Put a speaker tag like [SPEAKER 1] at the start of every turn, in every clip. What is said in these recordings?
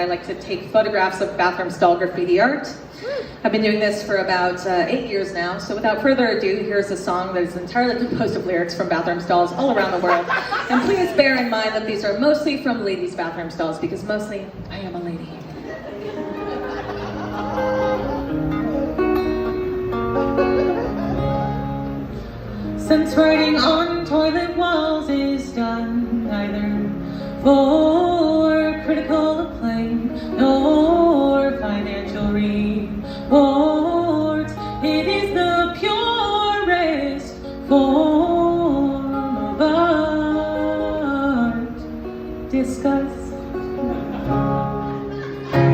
[SPEAKER 1] I like to take photographs of bathroom stall graffiti art. I've been doing this for about 8 years now, so without further ado, here's a song that is entirely composed of lyrics from bathroom stalls all around the world. And please bear in mind that these are mostly from ladies' bathroom stalls, because mostly I am a lady. Since writing on toilet walls is done, neither for critical acclaim nor financial rewards, it is the purest form of art. Discuss.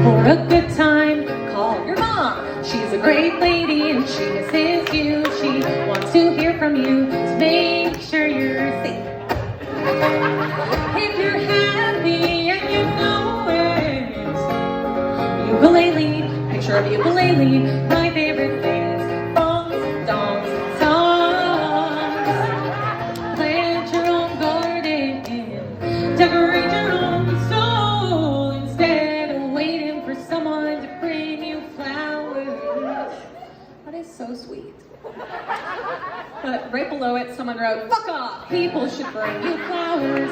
[SPEAKER 1] For a good time, call your mom. She's a great lady and she misses you. She wants to hear from you, so make sure you're safe. If you're happy and you know it, ukulele, picture of ukulele. My favorite thing is bongs, dongs, songs. Plant your own garden, decorate your own soul instead of waiting for someone to bring you flowers. That is so sweet. But right below it, someone wrote, "Fuck off, people should bring you flowers."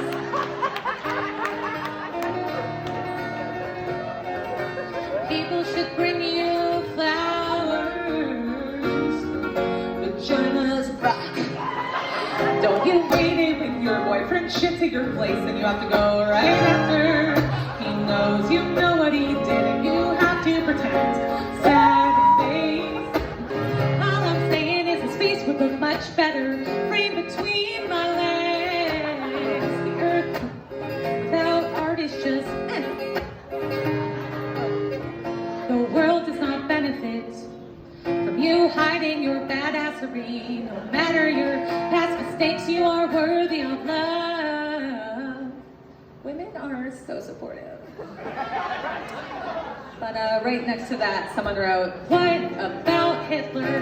[SPEAKER 1] People should bring you flowers. Vaginas rock. Don't get waiting when your boyfriend shits at your place and you have to go right after. He knows you know what he did and you have to pretend. Sad face. All I'm saying is his face would look much better framed between my legs. The earth without art is just The world does not benefit from you hiding your badassery. No matter your past mistakes, you are worthy of love. Women are so supportive. But right next to that, someone wrote, "What about Hitler?"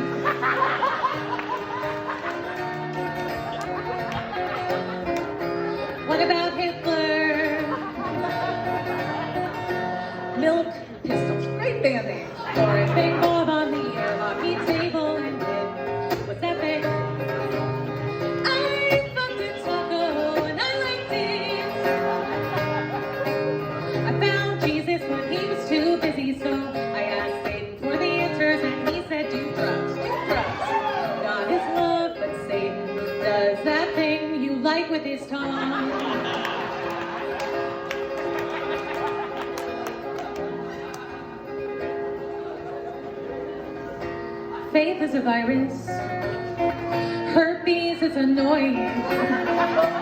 [SPEAKER 1] What about Hitler? Milk Pistols, great band name. Or a big bob on the airlock table and did. What's that thing? I fucked a taco and I liked it. I found Jesus when he was too busy, so I asked Satan for the answers and he said, do drugs, do drugs. Not his love, but Satan does that thing you like with his tongue. Faith is a virus. Herpes is annoying.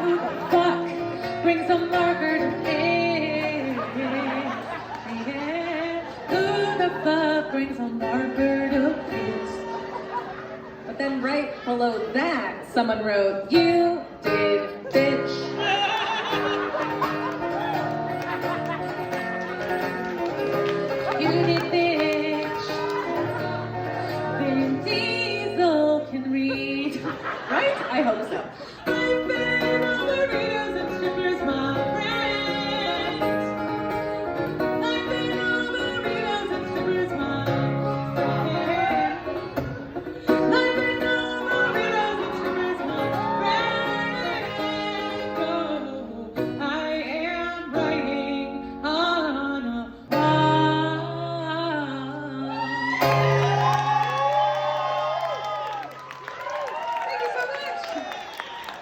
[SPEAKER 1] Who the fuck brings a marker to piss? Who the fuck brings a marker to piss? But then right below that, someone wrote, "You did, bitch."